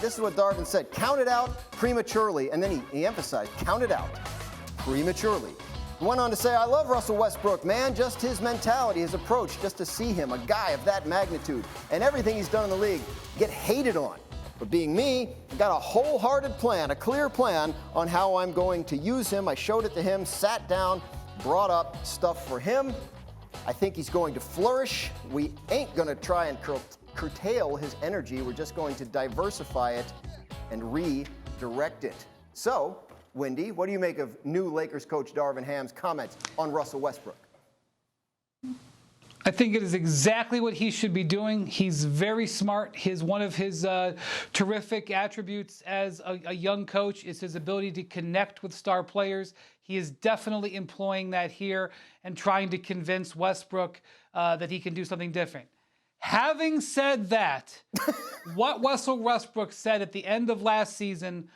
This is what Darvin said. Count it out prematurely. And then he emphasized, count it out prematurely. He went on to say, I love Russell Westbrook, man. Just his mentality, his approach, just to see him, a guy of that magnitude, and everything he's done in the league, get hated on. But being me, I got a wholehearted plan, a clear plan on how I'm going to use him. I showed it to him, sat down, brought up stuff for him. I think he's going to flourish. We ain't going to try and curtail his energy. We're just going to diversify it and redirect it. So, Wendy, what do you make of new Lakers coach Darvin Ham's comments on Russell Westbrook? I think it is exactly what he should be doing. He's very smart. One of his terrific attributes as a young coach is his ability to connect with star players. He is definitely employing that here and trying to convince Westbrook that he can do something different. Having said that, what Russell Westbrook said at the end of last season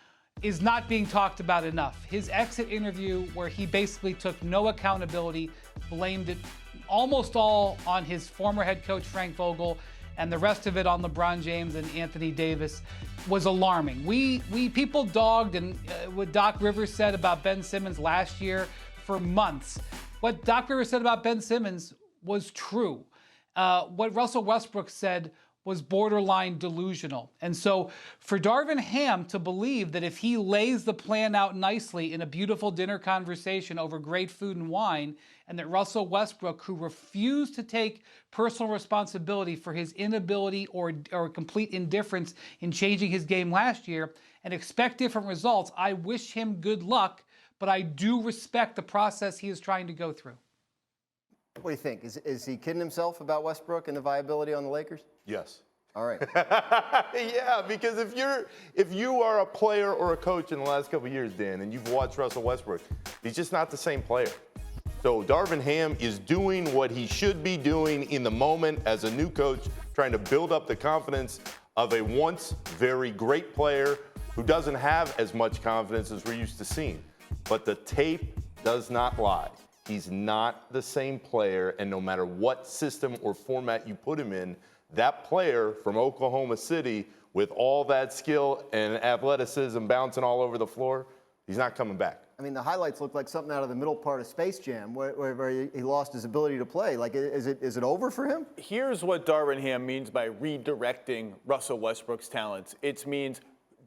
is not being talked about enough. His exit interview, where he basically took no accountability, blamed it almost all on his former head coach Frank Vogel, and the rest of it on LeBron James and Anthony Davis, was alarming. We people dogged and what Doc Rivers said about Ben Simmons last year for months. What Doc Rivers said about Ben Simmons was true. What Russell Westbrook said was borderline delusional. And so for Darvin Ham to believe that if he lays the plan out nicely in a beautiful dinner conversation over great food and wine, and that Russell Westbrook, who refused to take personal responsibility for his inability or complete indifference in changing his game last year, and expect different results, I wish him good luck, but I do respect the process he is trying to go through. What do you think? Is he kidding himself about Westbrook and the viability on the Lakers? Yes. All right. Yeah, because if you are a player or a coach in the last couple of years, Dan, and you've watched Russell Westbrook, he's just not the same player. So Darvin Ham is doing what he should be doing in the moment as a new coach, trying to build up the confidence of a once very great player who doesn't have as much confidence as we're used to seeing. But the tape does not lie. He's not the same player, and no matter what system or format you put him in, that player from Oklahoma City with all that skill and athleticism bouncing all over the floor, he's not coming back. I mean, the highlights look like something out of the middle part of Space Jam where he lost his ability to play. Like, is it over for him? Here's what Darvin Ham means by redirecting Russell Westbrook's talents. It means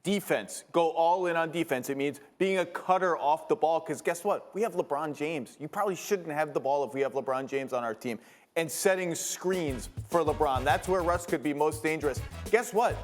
defense. Go all in on defense. It means being a cutter off the ball, because guess what? We have LeBron James. You probably shouldn't have the ball if we have LeBron James on our team. And setting screens for LeBron. That's where Russ could be most dangerous. Guess what?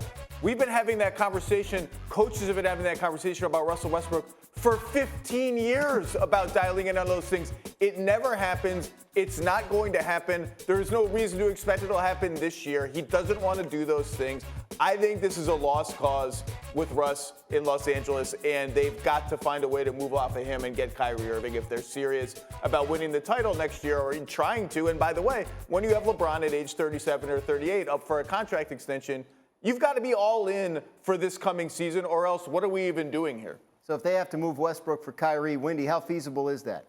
We've been having that conversation. Coaches have been having that conversation about Russell Westbrook for 15 years about dialing in on those things. It never happens. It's not going to happen. There's no reason to expect it'll happen this year. He doesn't want to do those things. I think this is a lost cause with Russ in Los Angeles, and they've got to find a way to move off of him and get Kyrie Irving if they're serious about winning the title next year or trying to. And by the way, when you have LeBron at age 37 or 38 up for a contract extension, you've got to be all in for this coming season, or else what are we even doing here? So if they have to move Westbrook for Kyrie, Wendy, how feasible is that?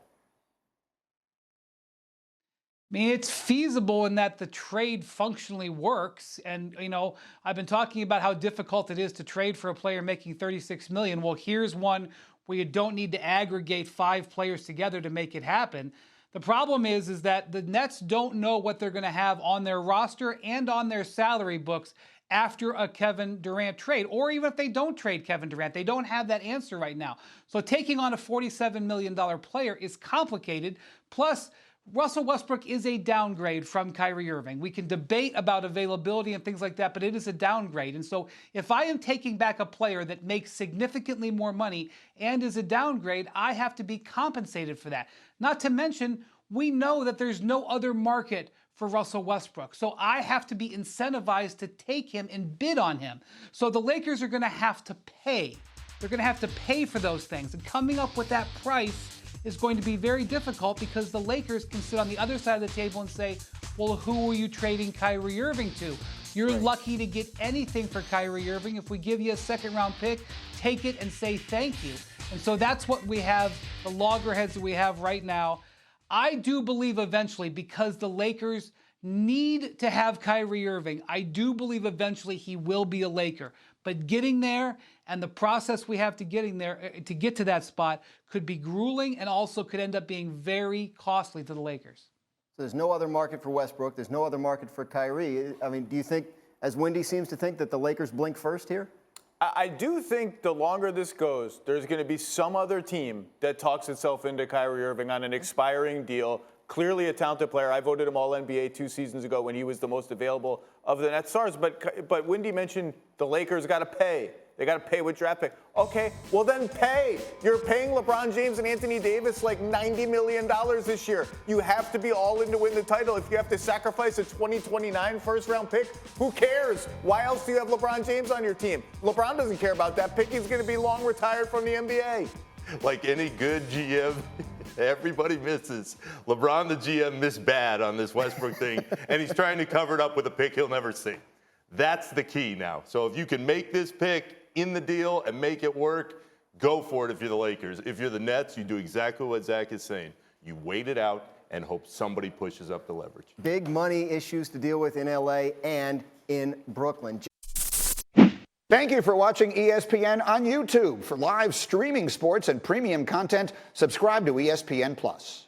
I mean, it's feasible in that the trade functionally works. And, you know, I've been talking about how difficult it is to trade for a player making $36 million. Well, here's one where you don't need to aggregate 5 players together to make it happen. The problem is that the Nets don't know what they're going to have on their roster and on their salary books after a Kevin Durant trade, or even if they don't trade Kevin Durant. They don't have that answer right now. So taking on a $47 million player is complicated. Plus, Russell Westbrook is a downgrade from Kyrie Irving. We can debate about availability and things like that, but it is a downgrade. And so if I am taking back a player that makes significantly more money and is a downgrade, I have to be compensated for that. Not to mention, we know that there's no other market for Russell Westbrook. So I have to be incentivized to take him and bid on him. So the Lakers are going to have to pay. They're going to have to pay for those things. And coming up with that price is going to be very difficult, because the Lakers can sit on the other side of the table and say, well, who are you trading Kyrie Irving to? You're lucky to get anything for Kyrie Irving. If we give you a second-round pick, take it and say thank you. And so that's what we have, the loggerheads that we have right now. I do believe eventually, because the Lakers need to have Kyrie Irving, I do believe eventually he will be a Laker. But getting there and the process we have to getting there to get to that spot could be grueling and also could end up being very costly to the Lakers. So there's no other market for Westbrook. There's no other market for Kyrie. I mean, do you think, as Wendy seems to think, that the Lakers blink first here? I do think the longer this goes, there's going to be some other team that talks itself into Kyrie Irving on an expiring deal. Clearly a talented player. I voted him All-NBA 2 seasons ago when he was the most available of the net stars. But Wendy mentioned the Lakers got to pay. They got to pay with draft pick. Okay, well then pay. You're paying LeBron James and Anthony Davis like $90 million this year. You have to be all in to win the title. If you have to sacrifice a 2029 first-round pick, who cares? Why else do you have LeBron James on your team? LeBron doesn't care about that pick. He's going to be long retired from the NBA. Like any good GM, everybody misses. LeBron, the GM, missed bad on this Westbrook thing, and he's trying to cover it up with a pick he'll never see. That's the key now. So if you can make this pick in the deal and make it work, go for it if you're the Lakers. If you're the Nets, you do exactly what Zach is saying. You wait it out and hope somebody pushes up the leverage. Big money issues to deal with in LA and in Brooklyn. Thank you for watching ESPN on YouTube. For live streaming sports and premium content, subscribe to ESPN+.